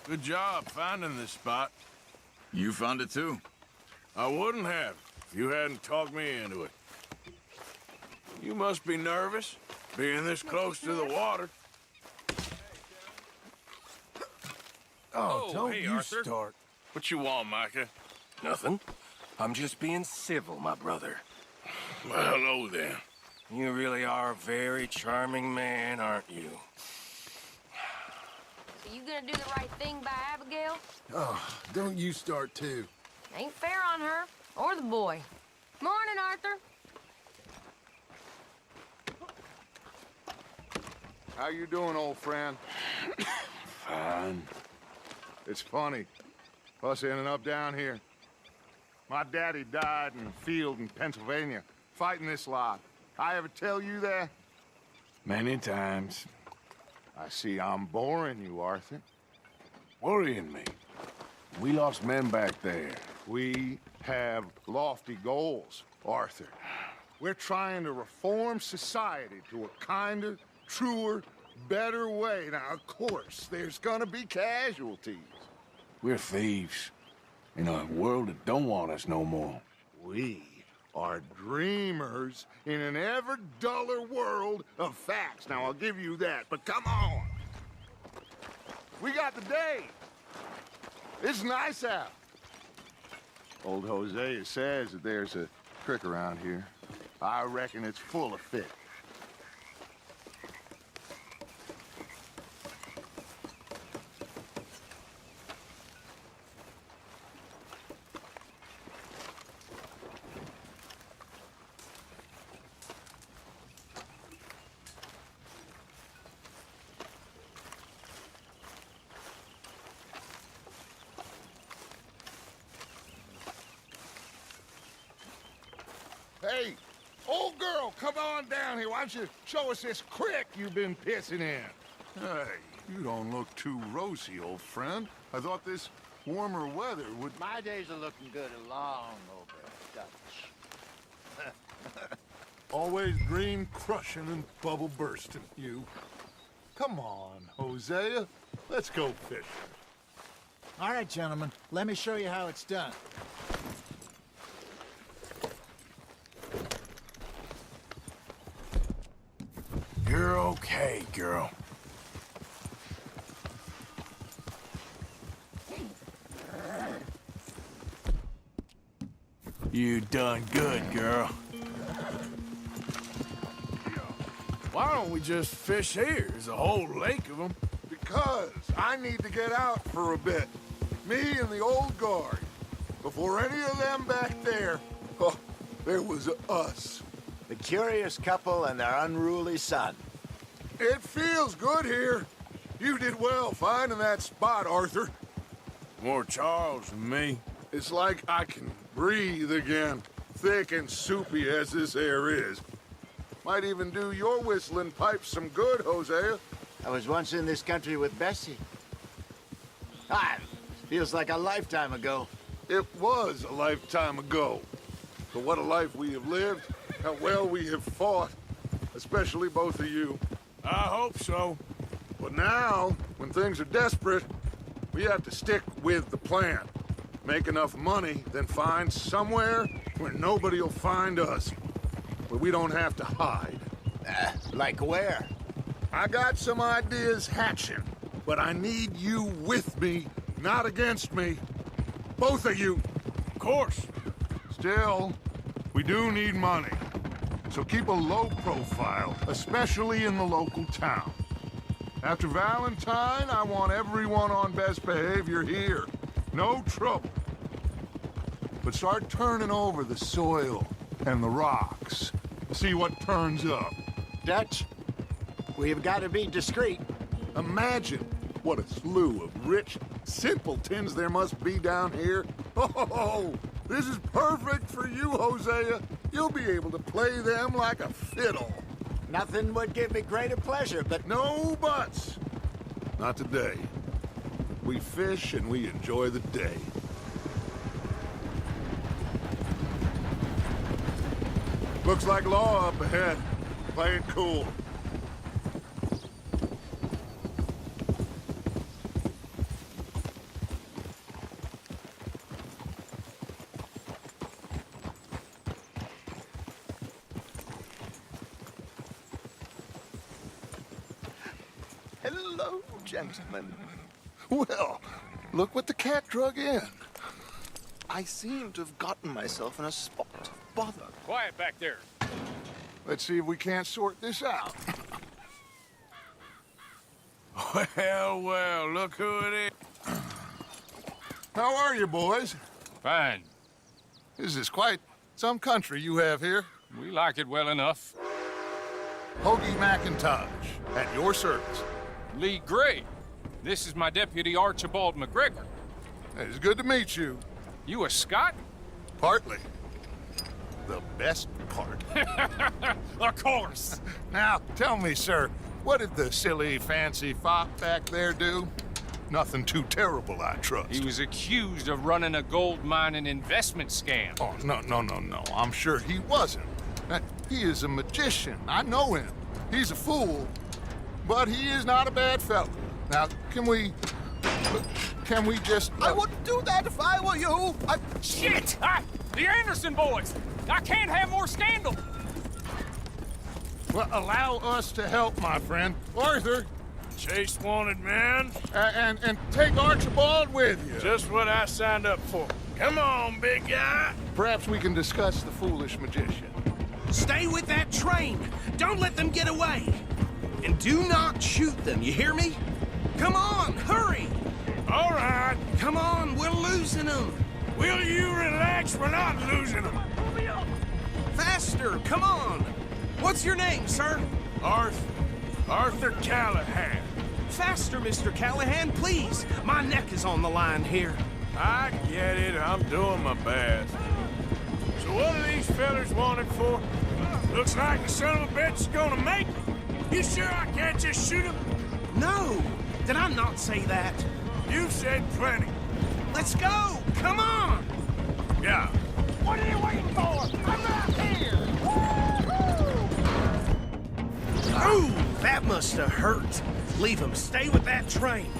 Good job finding this spot. You found it too? I wouldn't have if you hadn't talked me into it. You must be nervous, being this close to the water. Oh, don't hey, you Arthur. start. What you want, Micah? Nothing. I'm just being civil, my brother. Well, hello, then. You really are a very charming man, aren't you? So you gonna do the right thing by Abigail? Oh, don't you start too. Ain't fair on her, or the boy. Morning, Arthur. How you doing, old friend? Fine. It's funny, us ending up down here. My daddy died in a field in Pennsylvania, fighting this lot. I ever tell you that? Many times. I see I'm boring you, Arthur. Worrying me. We lost men back there. We have lofty goals, Arthur. We're trying to reform society to a kinder, truer, better way. Now, of course, there's gonna be casualties. We're thieves. In a world that don't want us no more. We are dreamers in an ever duller world of facts. Now, I'll give you that, but come on. We got the day. It's nice out. Old Hosea says that there's a creek around here. I reckon it's full of fish. Hey, old girl, come on down here. Why don't you show us this creek you've been pissing in? Hey, you don't look too rosy, old friend. I thought this warmer weather would... My days are looking good along over Dutch. Always green crushing and bubble bursting, you. Come on, Hosea. Let's go fishing. All right, gentlemen. Let me show you how it's done. You're okay, girl. You done good, girl. Why don't we just fish here? There's a whole lake of them. Because I need to get out for a bit. Me and the old guard. Before any of them back there, oh, there was us. The curious couple and their unruly son. It feels good here. You did well finding that spot, Arthur. More Charles than me. It's like I can breathe again, thick and soupy as this air is. Might even do your whistling pipes some good, Hosea. I was once in this country with Bessie. Ah, feels like a lifetime ago. It was a lifetime ago. But what a life we have lived, how well we have fought, especially both of you. I hope so. But now, when things are desperate, we have to stick with the plan. Make enough money, then find somewhere where nobody will find us. Where we don't have to hide. Like where? I got some ideas hatching, but I need you with me, not against me. Both of you. Of course. Still, we do need money. So keep a low profile, especially in the local town. After Valentine, I want everyone on best behavior here. No trouble. But start turning over the soil and the rocks. See what turns up. Dutch, we've got to be discreet. Imagine what a slew of rich simpletons there must be down here. Oh, this is perfect for you, Hosea. You'll be able to play them like a fiddle. Nothing would give me greater pleasure, but No buts. Not today. We fish and we enjoy the day. Looks like law up ahead. Play it cool. Hello, gentlemen. Well, look what the cat drug in. I seem to have gotten myself in a spot of bother. Quiet back there. Let's see if we can't sort this out. Well, well, look who it is. How are you, boys? Fine. This is quite some country you have here. We like it well enough. Hoagie McIntosh, at your service. Lee Gray. This is my deputy Archibald McGregor. It's good to meet you. You a Scot? Partly. The best part. Of course. Now, tell me, sir, what did the silly, fancy fop back there do? Nothing too terrible, I trust. He was accused of running a gold mining investment scam. Oh, no. I'm sure he wasn't. He is a magician. I know him. He's a fool, but he is not a bad fellow. Now, can we just... I wouldn't do that if I were you. Shit! The Anderson boys! I can't have more scandal! Well, allow us to help, my friend. Arthur, Chase wanted man. and take Archibald with you. Just what I signed up for. Come on, big guy. Perhaps we can discuss the foolish magician. Stay with that train. Don't let them get away. And do not shoot them, you hear me? Come on, hurry! All right. Come on, we're losing them. Will you relax? We're not losing them. Faster, come on. What's your name, sir? Arthur Callahan. Faster, Mr. Callahan, please. My neck is on the line here. I get it. I'm doing my best. So what are these fellas wanted for? Looks like the son of a bitch is gonna make it. You sure I can't just shoot him? No, did I not say that? You said plenty. Let's go, come on. Yeah. What are you waiting for? I'm out here! Ooh, that must have hurt. Leave them, stay with that train.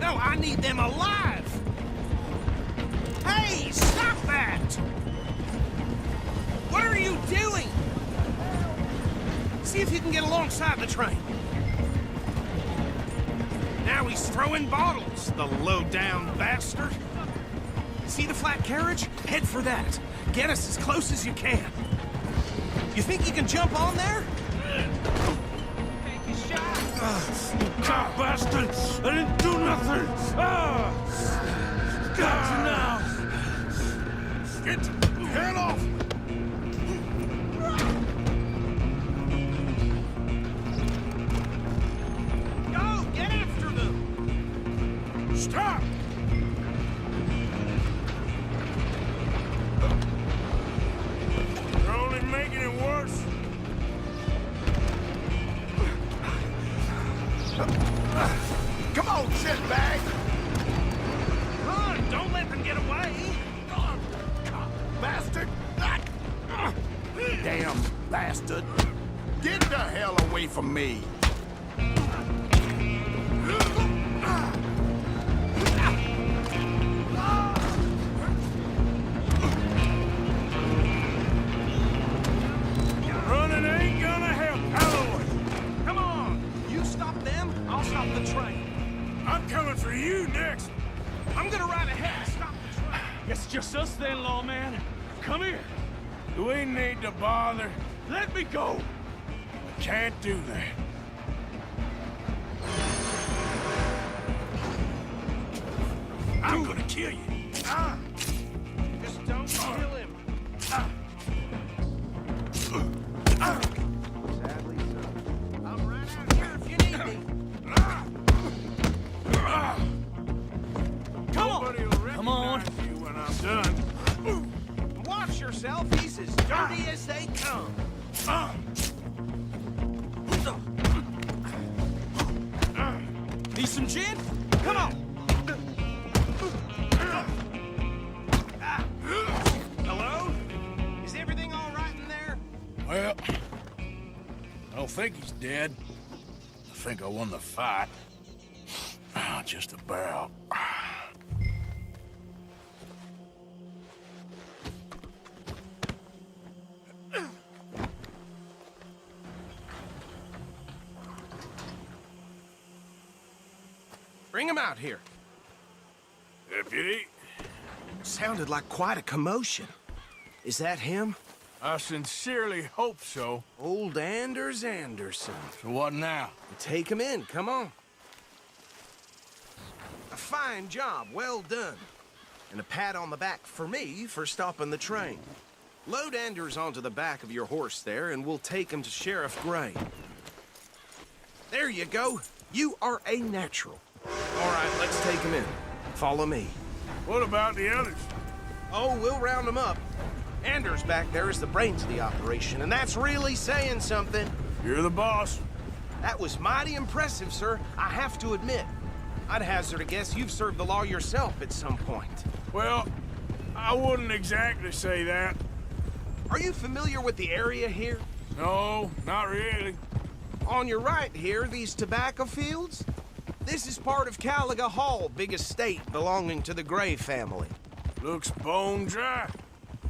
No, I need them alive. Hey, stop that! What are you doing? See if you can get alongside the train. Now he's throwing bottles, the low-down bastard. See the flat carriage? Head for that. Get us as close as you can. You think you can jump on there? Take a shot. You cop bastard! I didn't do nothing! Got you now! Get the hell off! Go, get after them! Stop! You're only making it worse. Come on, shitbag! Run, don't let them get away! Bastard! Damn bastard! Get the hell away from me! Running ain't gonna help. Halloway! Come on! You stop them, I'll stop the train. I'm coming for you next. I'm gonna ride ahead and stop the train. It's just us then, lawman. Come here. Do we need to bother? Let me go. We can't do that. I'm gonna kill you. Just don't kill him. Sadly, so. I'll ride out here if you need me. Nobody will Come on. recognize you when I'm done. Watch yourself, he's as dirty as they come. Need some gin? Come on! Hello? Is everything all right in there? Well, I don't think he's dead. I think I won the fight. Just about. Bring him out here. Deputy, Sounded like quite a commotion. Is that him? I sincerely hope so. Old Anders Anderson. So what now? Take him in, come on. A fine job, well done. And a pat on the back for me for stopping the train. Load Anders onto the back of your horse there, and we'll take him to Sheriff Gray. There you go. You are a natural. All right, let's take him in. Follow me. What about the others? Oh, we'll round them up. Anders back there is the brains of the operation, and that's really saying something. You're the boss. That was mighty impressive, sir. I have to admit. I'd hazard a guess you've served the law yourself at some point. Well, I wouldn't exactly say that. Are you familiar with the area here? No, not really. On your right here, these tobacco fields? This is part of Caliga Hall, big estate belonging to the Gray family. Looks bone dry.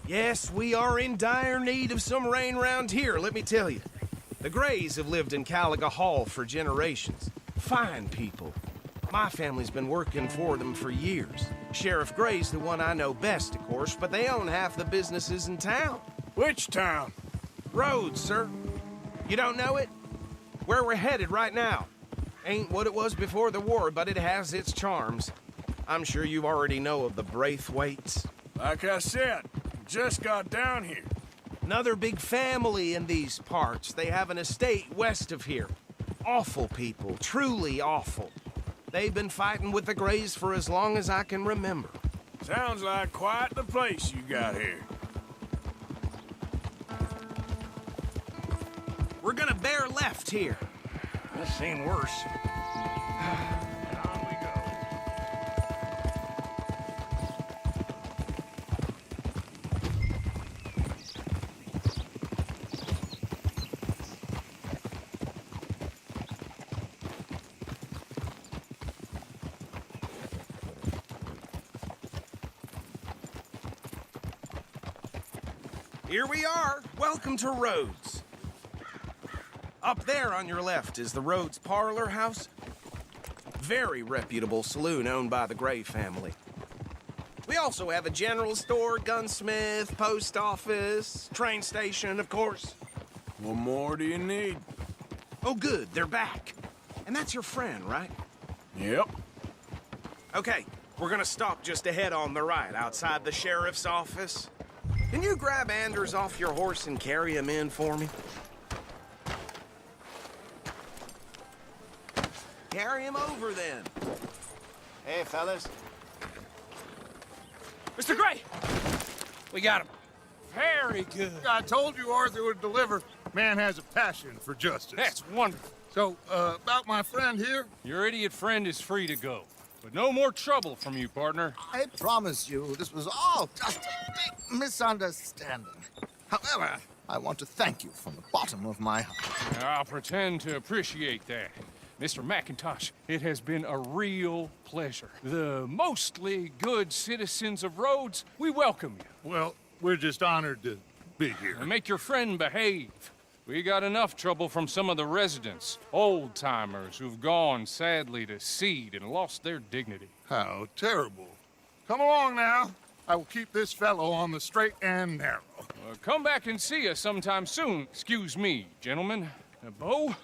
Yes, we are in dire need of some rain round here, let me tell you. The Grays have lived in Caliga Hall for generations. Fine people. My family's been working for them for years. Sheriff Gray's the one I know best, of course, but they own half the businesses in town. Which town? Rhodes, sir. You don't know it? Where we're headed right now. Ain't what it was before the war, but it has its charms. I'm sure you already know of the Braithwaites. Like I said, just got down here. Another big family in these parts. They have an estate west of here. Awful people, truly awful. They've been fighting with the Grays for as long as I can remember. Sounds like quite the place you got here. We're gonna bear left here. This seen worse. On we go. Here we are. Welcome to Rhodes. Up there on your left is the Rhodes Parlor House. Very reputable saloon owned by the Gray family. We also have a general store, gunsmith, post office, train station, of course. What more do you need? Oh, good, they're back. And that's your friend, right? Yep. Okay, we're gonna stop just ahead on the right, outside the sheriff's office. Can you grab Anders off your horse and carry him in for me? Carry him over, then. Hey, fellas. Mr. Gray! We got him. Very good. I told you Arthur would deliver. Man has a passion for justice. That's wonderful. So, about my friend here? Your idiot friend is free to go. But no more trouble from you, partner. I promise you this was all just a big misunderstanding. However, I want to thank you from the bottom of my heart. I'll pretend to appreciate that. Mr. McIntosh, it has been a real pleasure. The mostly good citizens of Rhodes, we welcome you. Well, we're just honored to be here. And make your friend behave. We got enough trouble from some of the residents, old-timers who've gone, sadly, to seed and lost their dignity. How terrible. Come along now. I will keep this fellow on the straight and narrow. Come back and see us sometime soon. Excuse me, gentlemen. Bo,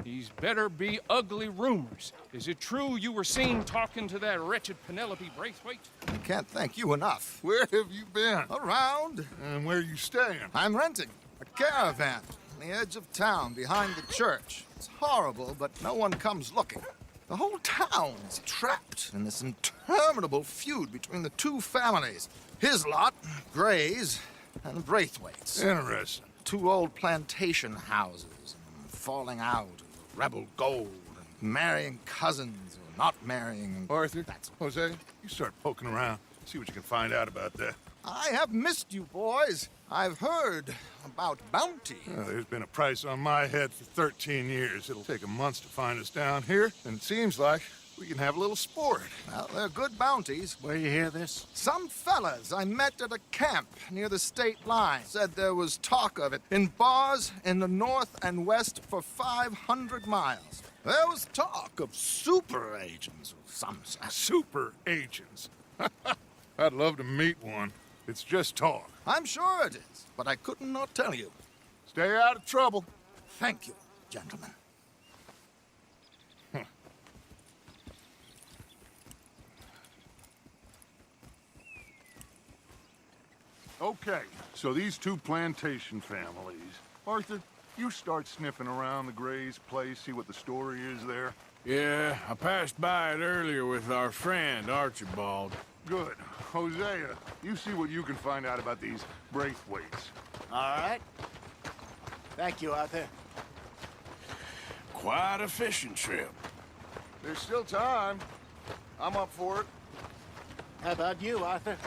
these better be ugly rumors. Is it true you were seen talking to that wretched Penelope Braithwaite? I can't thank you enough. Where have you been? Around. And where are you staying? I'm renting a caravan on the edge of town behind the church. It's horrible, but no one comes looking. The whole town is trapped in this interminable feud between the two families. His lot, Gray's, and the Braithwaites. Interesting. Two old plantation houses, and falling out, rebel gold, and marrying cousins, or not marrying. And Arthur, that's Jose, you start poking around. See what you can find out about that. I have missed you, boys. I've heard about bounty. There's been a price on my head for 13 years. It'll take a month to find us down here, and it seems like we can have a little sport. Well, they're good bounties. Where you hear this? Some fellas I met at a camp near the state line said there was talk of it in bars in the north and west for 500 miles. There was talk of super agents of some sort. Super agents. I'd love to meet one. It's just talk. I'm sure it is, but I could not tell you. Stay out of trouble. Thank you, gentlemen. Okay, so these two plantation families. Arthur, you start sniffing around the Gray's place, see what the story is there. Yeah, I passed by it earlier with our friend, Archibald. Good. Hosea, you see what you can find out about these Braithwaites. All right. Thank you, Arthur. Quite a fishing trip. There's still time. I'm up for it. How about you, Arthur?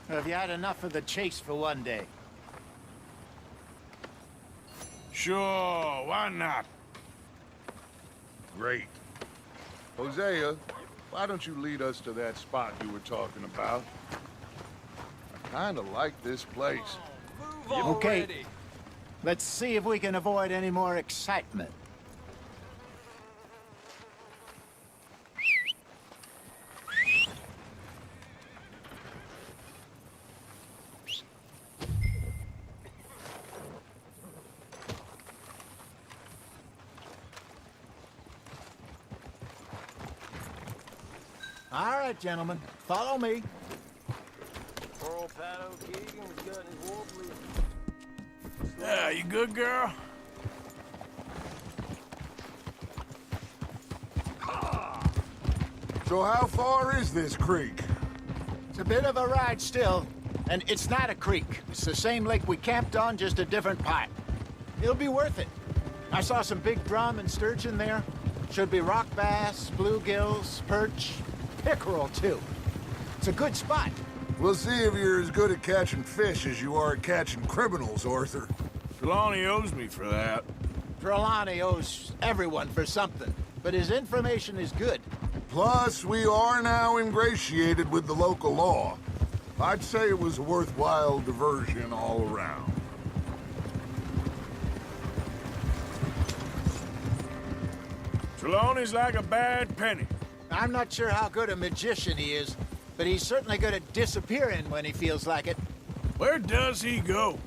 Or have you had enough of the chase for one day? Sure, why not? Great. Hosea, why don't you lead us to that spot you were talking about? I kinda like this place. Okay. Let's see if we can avoid any more excitement. All right, gentlemen, follow me. Yeah, you good, girl? So how far is this creek? It's a bit of a ride still, and it's not a creek. It's the same lake we camped on, just a different part. It'll be worth it. I saw some big drum and sturgeon there. Should be rock bass, bluegills, perch, pickerel, too. It's a good spot. We'll see if you're as good at catching fish as you are at catching criminals, Arthur. Trelawney owes me for that. Trelawney owes everyone for something, but his information is good. Plus, we are now ingratiated with the local law. I'd say it was a worthwhile diversion all around. Trelawney's like a bad penny. I'm not sure how good a magician he is, but he's certainly good at disappearing when he feels like it. Where does he go?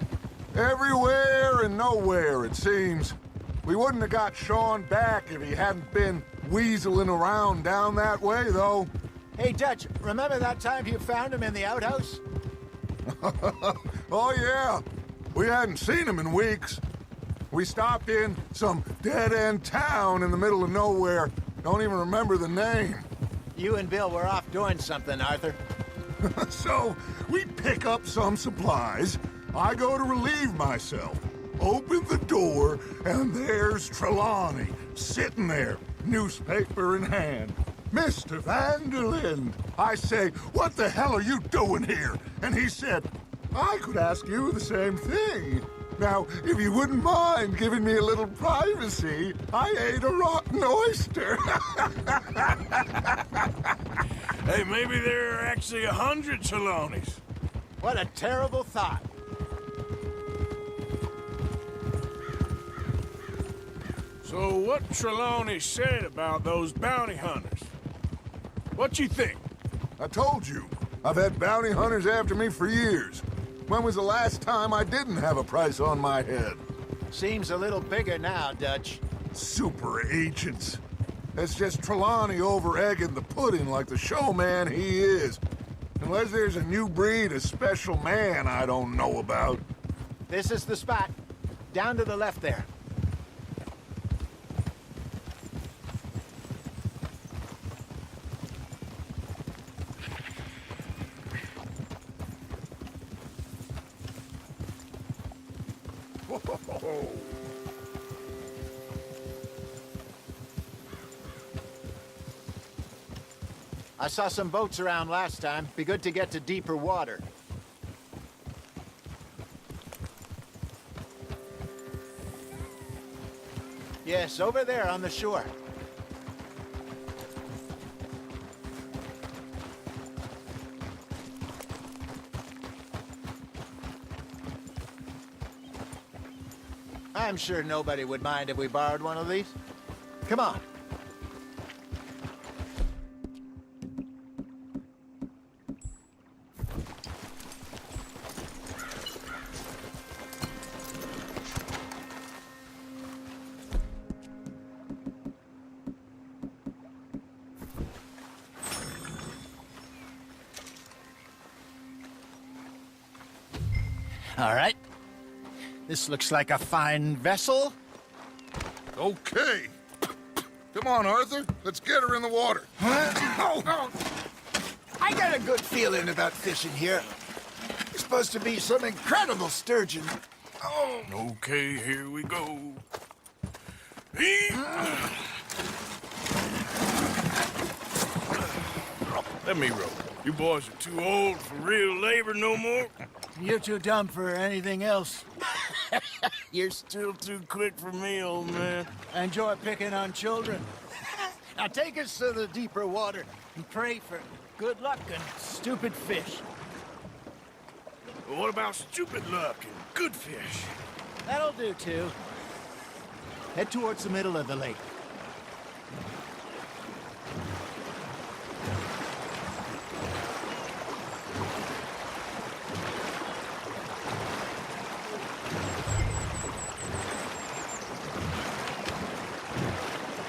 Everywhere and nowhere, it seems. We wouldn't have got Sean back if he hadn't been weaseling around down that way, though. Hey, Dutch, remember that time you found him in the outhouse? Oh, yeah. We hadn't seen him in weeks. We stopped in some dead-end town in the middle of nowhere. Don't even remember the name. You and Bill were off doing something, Arthur. So, we pick up some supplies. I go to relieve myself. Open the door, and there's Trelawney, sitting there, newspaper in hand. Mr. Vanderlyn. I say, what the hell are you doing here? And he said, I could ask you the same thing. Now, if you wouldn't mind giving me a little privacy, I ate a rotten oyster. Hey, maybe there are actually 100 Trelawneys. What a terrible thought. So what Trelawney said about those bounty hunters? What you think? I told you, I've had bounty hunters after me for years. When was the last time I didn't have a price on my head? Seems a little bigger now, Dutch. Super agents. That's just Trelawney over-egging the pudding like the showman he is. Unless there's a new breed of special man I don't know about. This is the spot. Down to the left there. I saw some boats around last time. Be good to get to deeper water. Yes, over there on the shore. I'm sure nobody would mind if we borrowed one of these. Come on, All right. This looks like a fine vessel. Okay. Come on, Arthur. Let's get her in the water. Oh. I got a good feeling about fishing here. It's supposed to be some incredible sturgeon. Oh. Okay, here we go. Let me row. You boys are too old for real labor no more. You're too dumb for anything else. You're still too quick for me, old man. Enjoy picking on children. Now take us to the deeper water. And pray for good luck and stupid fish. Well, what about stupid luck and good fish? That'll do, too. Head towards the middle of the lake.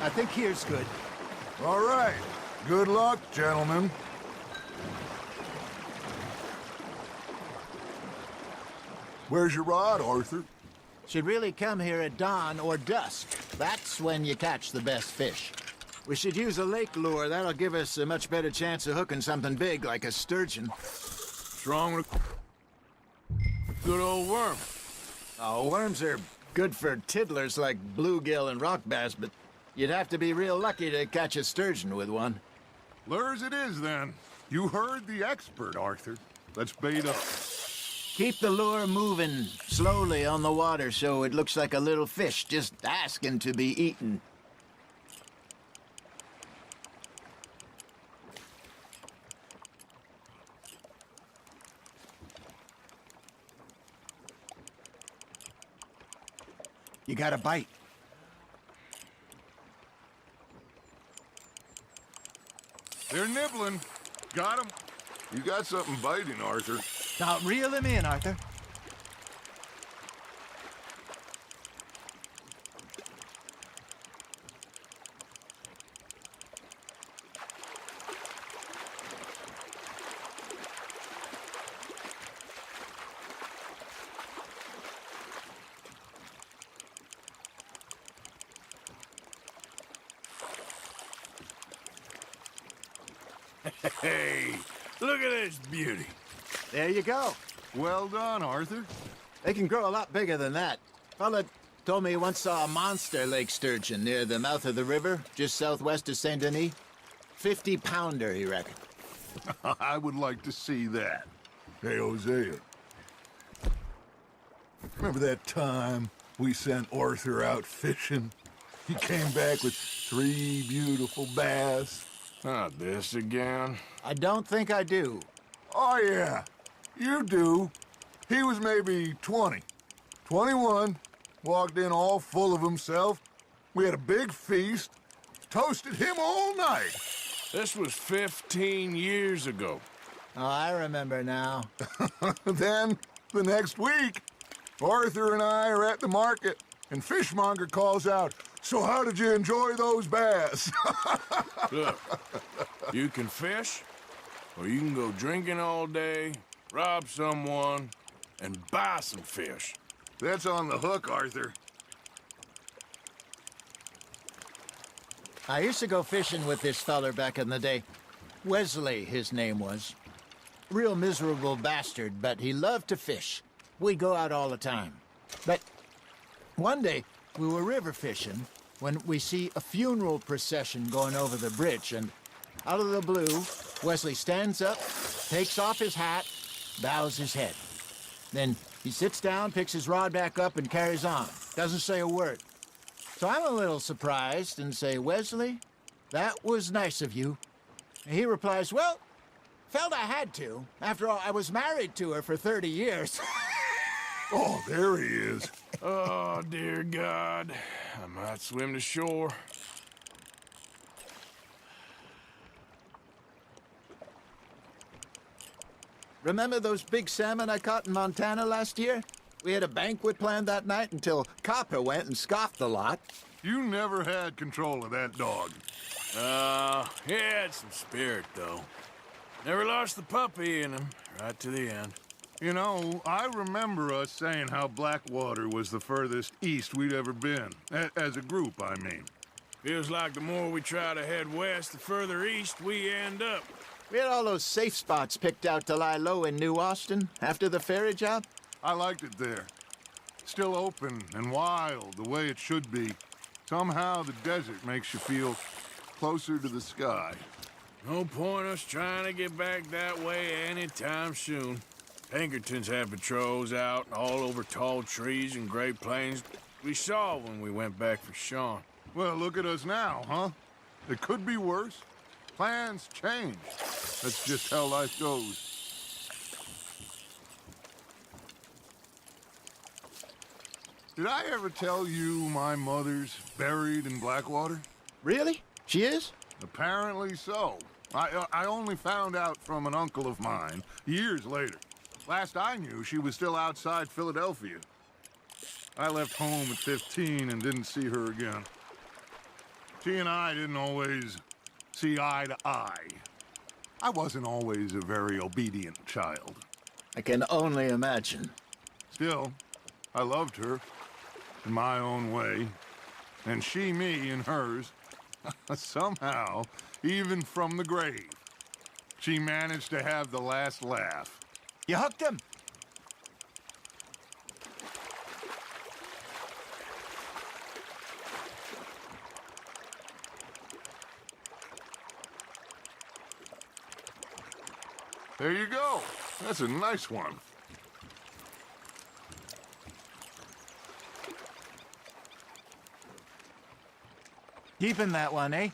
I think here's good. All right. Good luck, gentlemen. Where's your rod, Arthur? Should really come here at dawn or dusk. That's when you catch the best fish. We should use a lake lure. That'll give us a much better chance of hooking something big like a sturgeon. What's wrong with good old worm? Oh, worms are good for tiddlers like bluegill and rock bass, but you'd have to be real lucky to catch a sturgeon with one. Lures it is, then. You heard the expert, Arthur. Let's bait up. Keep the lure moving slowly on the water so it looks like a little fish just asking to be eaten. You got a bite. They're nibbling. Got 'em. You got something biting, Arthur. Now reel him in, Arthur. Hey, look at this beauty. There you go. Well done, Arthur. They can grow a lot bigger than that. Fella told me he once saw a monster lake sturgeon near the mouth of the river, just southwest of Saint Denis. 50-pounder, he reckoned. I would like to see that. Hey, Hosea. Remember that time we sent Arthur out fishing? He came back with 3 beautiful bass. Not this again. I don't think I do. Oh, yeah. You do. He was maybe 20. 21. Walked in all full of himself. We had a big feast. Toasted him all night. This was 15 years ago. Oh, I remember now. Then, the next week, Arthur and I are at the market, and Fishmonger calls out, "So how did you enjoy those bass?" Look, you can fish, or you can go drinking all day, rob someone, and buy some fish. That's on the hook, Arthur. I used to go fishing with this feller back in the day. Wesley, his name was. Real miserable bastard, but he loved to fish. We'd go out all the time. But one day, we were river fishing when we see a funeral procession going over the bridge, and out of the blue, Wesley stands up, takes off his hat, bows his head. Then he sits down, picks his rod back up, and carries on. Doesn't say a word. So I'm a little surprised and say, "Wesley, that was nice of you." And he replies, "Well, felt I had to. After all, I was married to her for 30 years. Oh, there he is. Oh, dear God. I might swim to shore. Remember those big salmon I caught in Montana last year? We had a banquet planned that night until Copper went and scoffed the lot. You never had control of that dog. He had some spirit, though. Never lost the puppy in him, right to the end. You know, I remember us saying how Blackwater was the furthest east we'd ever been. As a group, I mean. Feels like the more we try to head west, the further east we end up. We had all those safe spots picked out to lie low in New Austin after the ferry job. I liked it there. Still open and wild, the way it should be. Somehow the desert makes you feel closer to the sky. No point us trying to get back that way anytime soon. Pinkertons had patrols out all over tall trees and Great Plains. We saw when we went back for Sean. Well, look at us now, huh? It could be worse. Plans change. That's just how life goes. Did I ever tell you my mother's buried in Blackwater? Really? She is? Apparently so. I only found out from an uncle of mine years later. Last I knew, she was still outside Philadelphia. I left home at 15 and didn't see her again. She and I didn't always see eye to eye. I wasn't always a very obedient child. I can only imagine. Still, I loved her in my own way, and she me in hers. Somehow, even from the grave, she managed to have the last laugh. You hooked him? There you go. That's a nice one. Keeping that one, eh?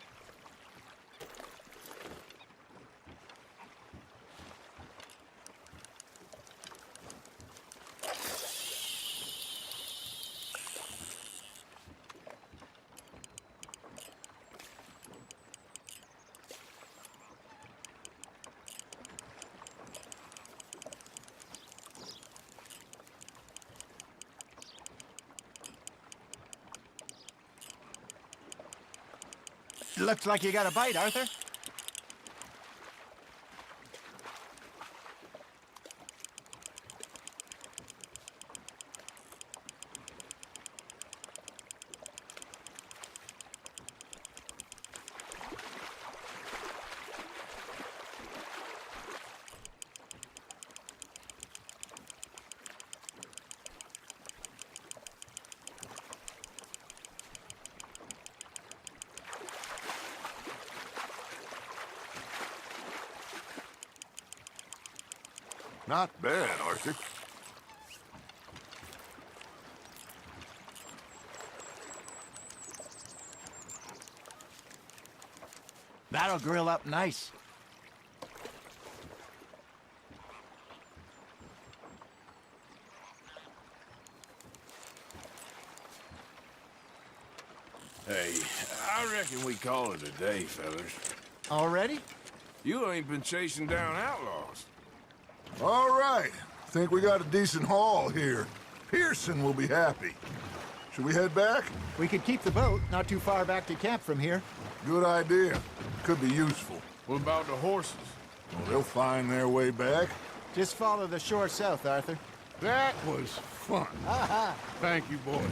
Looks like you got a bite, Arthur. Not bad, Arthur. That'll grill up nice. Hey, I reckon we call it a day, fellas. Already? You ain't been chasing down outlaws. All right. Think we got a decent haul here. Pearson will be happy. Should we head back? We could keep the boat not too far back to camp from here. Good idea. Could be useful. What about the horses? Well, they'll find their way back. Just follow the shore south, Arthur. That was fun. Thank you, boys.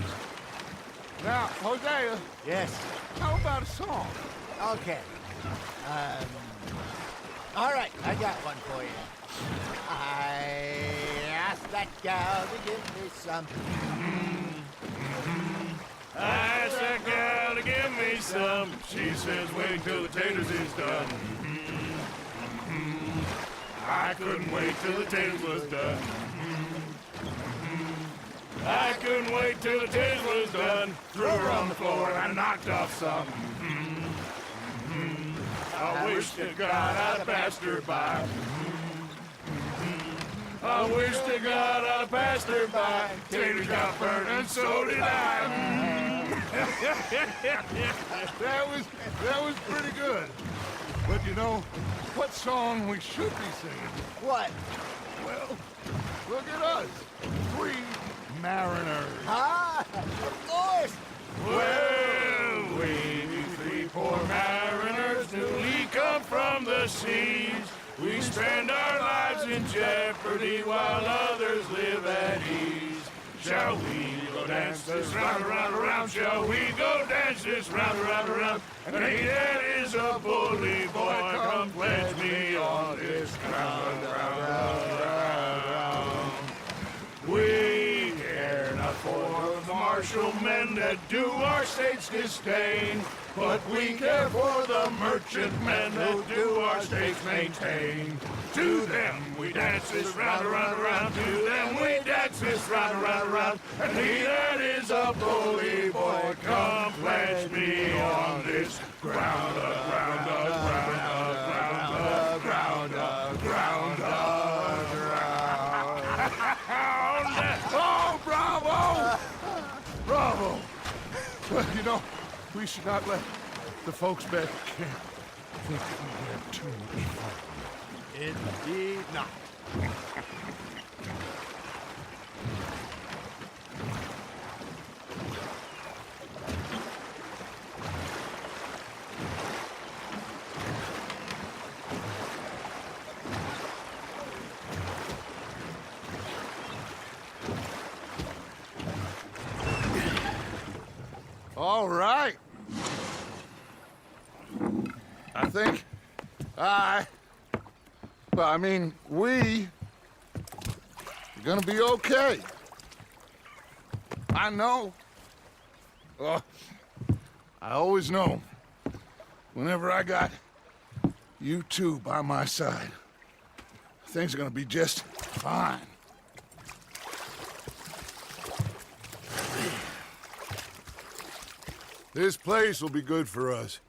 Now, Hosea, Yes. how about a song? Okay. All right, I got one for you. I asked that gal to give me some. I asked that gal to give me some. She says wait till the taters is done. I couldn't wait till the taters was done. I couldn't wait till the taters was done. Threw her on the floor and I knocked off some. I wish to God I'd passed her by. I wish to God I'd passed her by. Taters got burned and so did I. That was pretty good. But you know, what song we should be singing? What? Well, look at us. 3 mariners. Ah, of course. Well, we 3 poor mariners newly come from the seas. We spend our lives in jeopardy while others live at ease. Shall we go dance this round, around, around? Shall we go dance this round, around, around? And he that is a bully boy, come pledge me on this ground, round. We care not for the martial men that do our state's disdain, but we care for the merchant men who do our states maintain. To them we dance this round, around, around. To them we dance this round, around, around. And he that is a bully boy, come pledge me on this ground, ground, ground, ground, ground, ground, ground. Oh, bravo! Bravo! Well, you know, we should not let the folks back at camp think that we have too much fun. Indeed not. All right. I think we're gonna be okay. I know. I always know. Whenever I got you two by my side, things are gonna be just fine. This place will be good for us.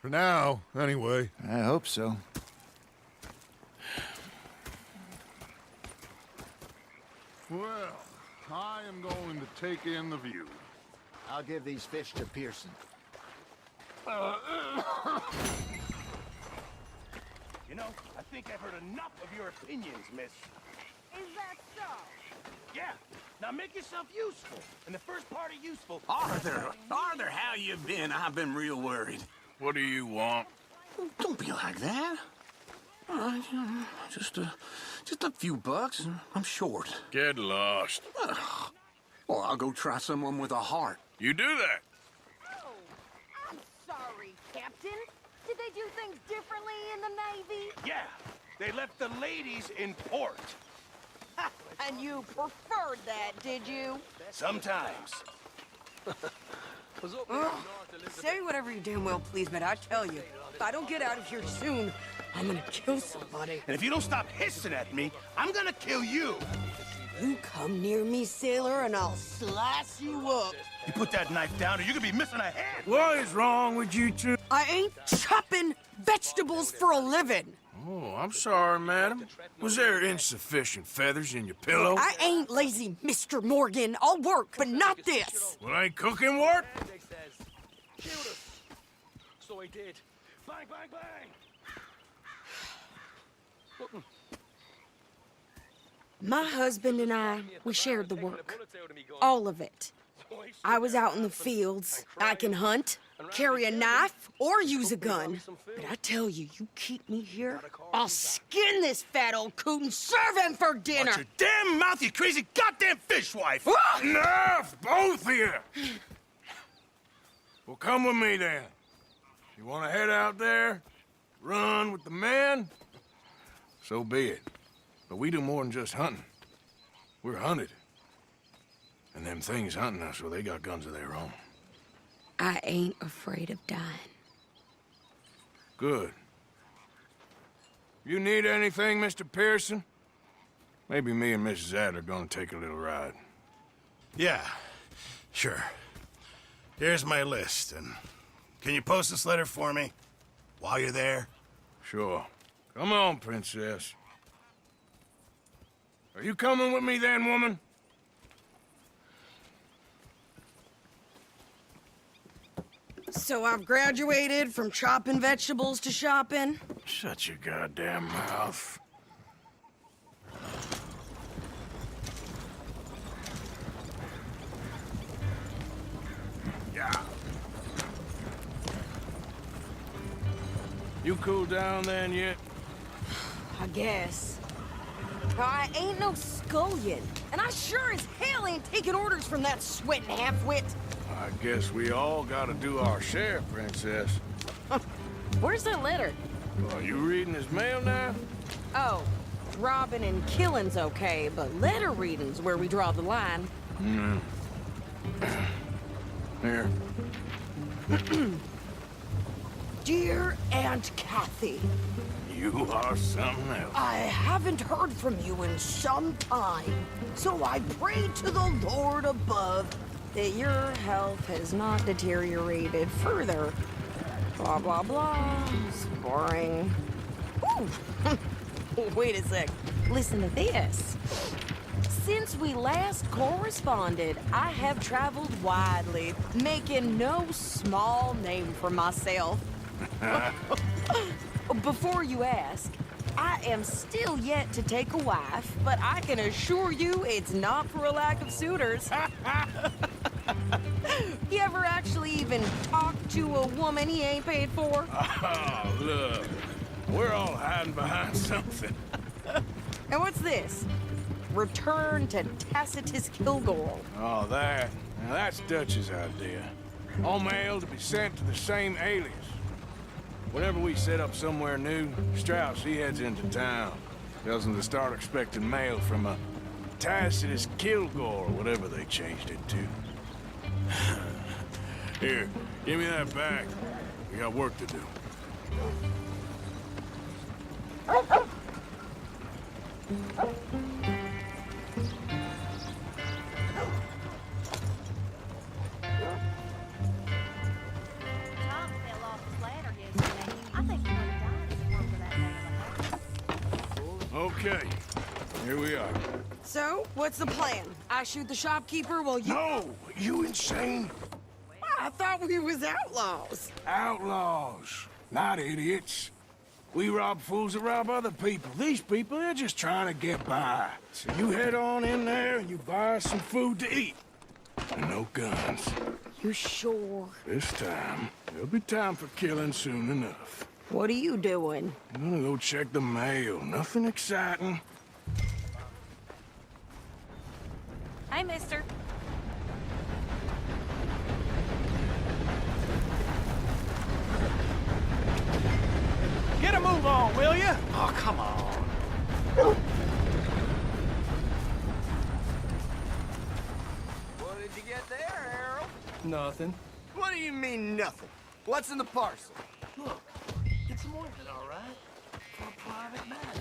For now, anyway. I hope so. Well, I am going to take in the view. I'll give these fish to Pearson. You know, I think I've heard enough of your opinions, miss. Is that so? Yeah. Now make yourself useful. And the first part of useful... Arthur, how you been? I've been real worried. What do you want? Don't be like that. All right, just a few bucks, and I'm short. Get lost. Well, I'll go try someone with a heart. You do that. Oh, I'm sorry, Captain. Did they do things differently in the Navy? Yeah. They left the ladies in port. And you preferred that, did you? Sometimes. Say whatever you damn well please, but I tell you, if I don't get out of here soon, I'm gonna kill somebody. And if you don't stop hissing at me, I'm gonna kill you. You come near me, sailor, and I'll slice you up. You put that knife down or you could be missing a hand. What is wrong with you two? I ain't chopping vegetables for a living. Oh, I'm sorry, madam. Was there insufficient feathers in your pillow? I ain't lazy, Mr. Morgan. I'll work, but not this. Well, ain't cooking work? So he did. Bang, bang, bang. My husband and I, we shared the work. All of it. I was out in the fields. I can hunt, carry a knife, or use a gun. But I tell you, you keep me here, I'll skin this fat old coot and serve him for dinner. Watch your damn mouth, you crazy goddamn fishwife! Enough, both of you! Well, come with me then. You want to head out there, run with the men? So be it. But we do more than just hunting. We're hunted. And them things hunting us, well, they got guns of their own. I ain't afraid of dying. Good. You need anything, Mr. Pearson? Maybe me and Mrs. Adler are gonna take a little ride. Yeah, sure. Here's my list, and can you post this letter for me while you're there? Sure. Come on, princess. Are you coming with me then, woman? So I've graduated from chopping vegetables to shopping? Shut your goddamn mouth. Yeah. You cool down then yet? I guess. I ain't no scullion, and I sure as hell ain't taking orders from that sweating half-wit. I guess we all gotta do our share, Princess. Where's that letter? Are you reading his mail now? Oh, robbing and killing's okay, but letter reading's where we draw the line. Here. Dear Aunt Kathy, You are something else. I haven't heard from you in some time, so I pray to the Lord above that your health has not deteriorated further. Blah, blah, blah. It's boring. Ooh. Wait a sec. Listen to this. Since we last corresponded, I have traveled widely, making no small name for myself. Before you ask, I am still yet to take a wife, but I can assure you it's not for a lack of suitors. You ever actually even talked to a woman he ain't paid for? Oh, look. We're all hiding behind something. And what's this? Return to Tacitus Kilgore. Oh, that. Now, that's Dutch's idea. All mail to be sent to the same alias. Whenever we set up somewhere new, Strauss, he heads into town. Tells them to start expecting mail from a Tacitus Kilgore, or whatever they changed it to. Here, give me that back. We got work to do. Tom fell off his ladder yesterday. I think he would have died if it weren't for that damn Okay, here we are. So, what's the plan? I shoot the shopkeeper while you... No! You insane? I thought we was outlaws. Outlaws, not idiots. We rob fools that rob other people. These people, they're just trying to get by. So you head on in there and you buy us some food to eat. And no guns. You sure? This time, there'll be time for killing soon enough. What are you doing? I'm gonna go check the mail. Nothing exciting. Hey, mister. Get a move on, will you? Oh, come on. What did you get there, Harold? Nothing. What do you mean, nothing? What's in the parcel? Look, it's more than all right. For a private matter.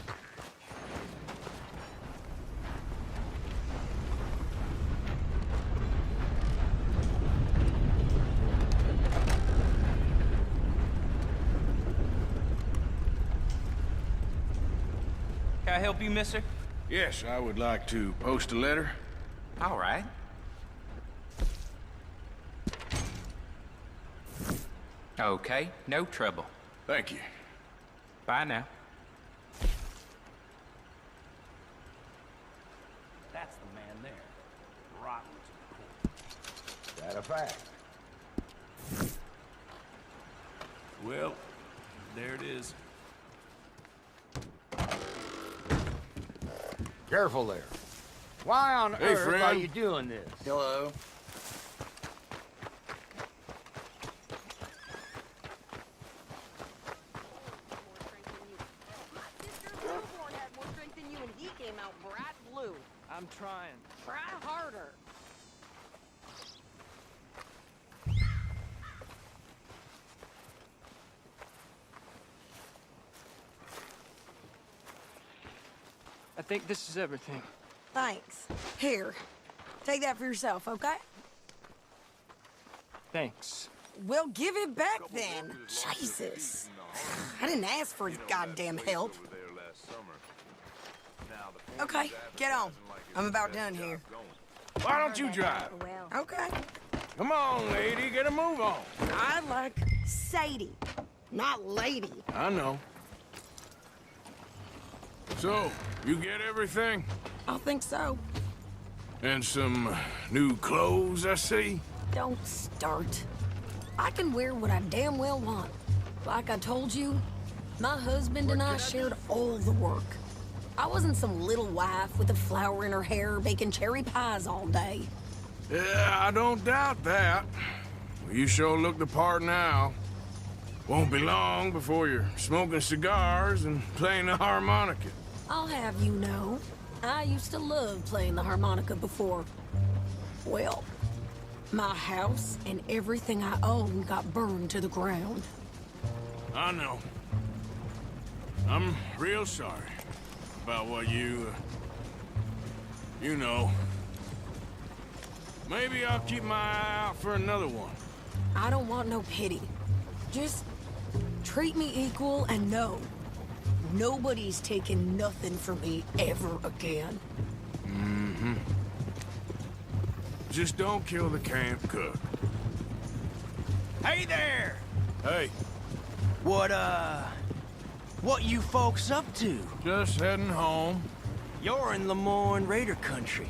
Can I help you, mister? Yes, I would like to post a letter. All right. Okay, no trouble. Thank you. Bye now. That's the man there. Rotten to the core. That a fact. Well, there it is. Careful there. Why on Hey, earth friend. are you doing this? Hello. My sister Billborn had more strength than you, and he came out bright blue. I'm trying. Try harder. I think this is everything. Thanks. Here, take that for yourself, okay? Thanks. Well, give it back then. Jesus. I didn't ask for his goddamn help. Okay, get on. I'm about done here. Why don't you drive? Well, Okay. Come on, lady, get a move on. I like Sadie, not lady. I know. So, you get everything? I think so. And some new clothes, I see? Don't start. I can wear what I damn well want. Like I told you, My husband and I shared all the work. I wasn't some little wife with a flower in her hair baking cherry pies all day. Yeah, I don't doubt that. Well, you sure look the part now. Won't be long before you're smoking cigars and playing the harmonica. I'll have you know, I used to love playing the harmonica before. Well, my house and everything I own got burned to the ground. I know. I'm real sorry about what you know. Maybe I'll keep my eye out for another one. I don't want no pity. Just treat me equal and know nobody's taking nothing from me ever again. Mm-hmm. Just don't kill the camp cook. Hey there! Hey, What you folks up to? just heading home. You're in Lemoyne Raider country.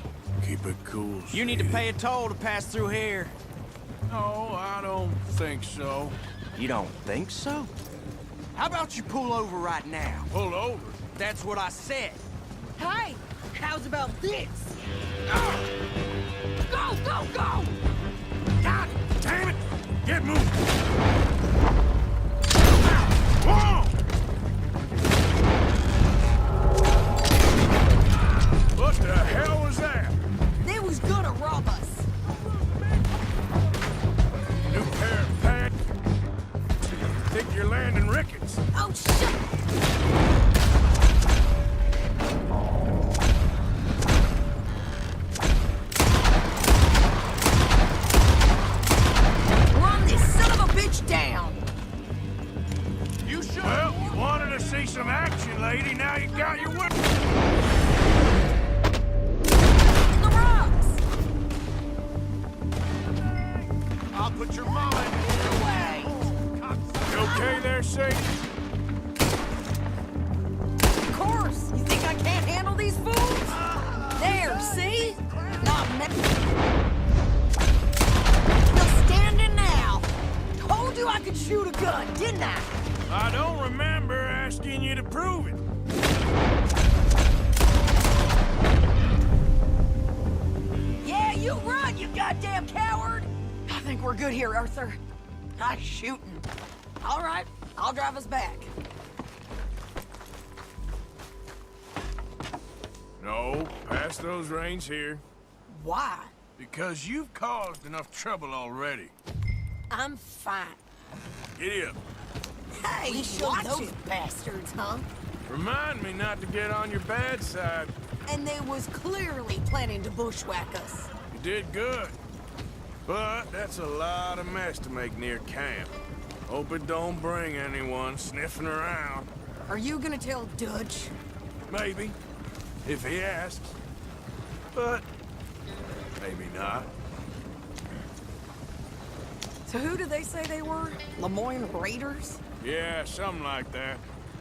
Keep it cool, You need to Steve. pay a toll to pass through here. No, I don't think so. You don't think so? How about you pull over right now? Pull over. That's what I said. Hey, how's about this? Go, go, go! God damn it! Get moving! Whoa! What the hell was that? They was gonna rob us. New pair of pants. Think you're landing rickets. Oh, shit! Run this son of a bitch down! You should. Well, you wanted to see some action, lady. Now you got your whip. The rocks! I'll put your mama in Away! You okay there, Sadie? Of course! You think I can't handle these fools? There, see? Not me. Still standing now. Told you I could shoot a gun, didn't I? I don't remember asking you to prove it. Yeah, you run, you goddamn coward! I think we're good here, Arthur. Nice shooting. All right, I'll drive us back. No, pass those reins here. Why? Because you've caused enough trouble already. I'm fine. Giddy up. Hey, watch those bastards, huh? Remind me not to get on your bad side. And they was clearly planning to bushwhack us. You did good. But that's a lot of mess to make near camp. Hope it don't bring anyone sniffing around. Are you gonna tell Dutch? Maybe, if he asks. But maybe not. So who do they say they were? Lemoyne Raiders? Yeah, something like that.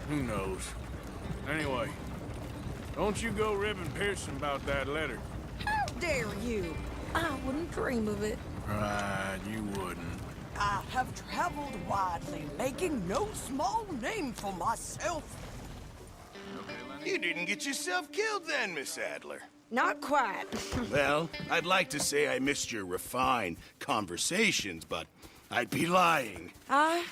Who knows? Anyway, don't you go ribbing Pearson about that letter. How dare you? I wouldn't dream of it. Right, you wouldn't. I have traveled widely, making no small name for myself. You didn't get yourself killed then, Miss Adler. Not quite. Well, I'd like to say I missed your refined conversations, but I'd be lying. I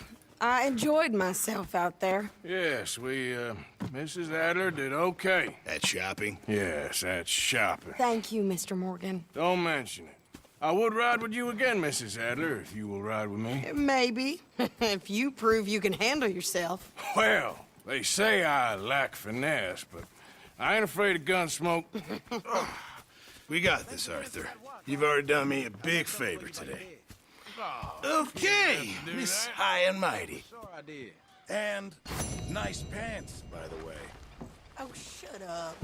enjoyed myself out there. Yes, Mrs. Adler did okay. At shopping? Yes, that's shopping. Thank you, Mr. Morgan. Don't mention it. I would ride with you again, Mrs. Adler, if you will ride with me. Maybe. If you prove you can handle yourself. Well, they say I lack finesse, but I ain't afraid of gun smoke. We got this, Arthur. You've already done me a big favor today. Okay, Miss High and Mighty. And nice pants, by the way. Oh, shut up.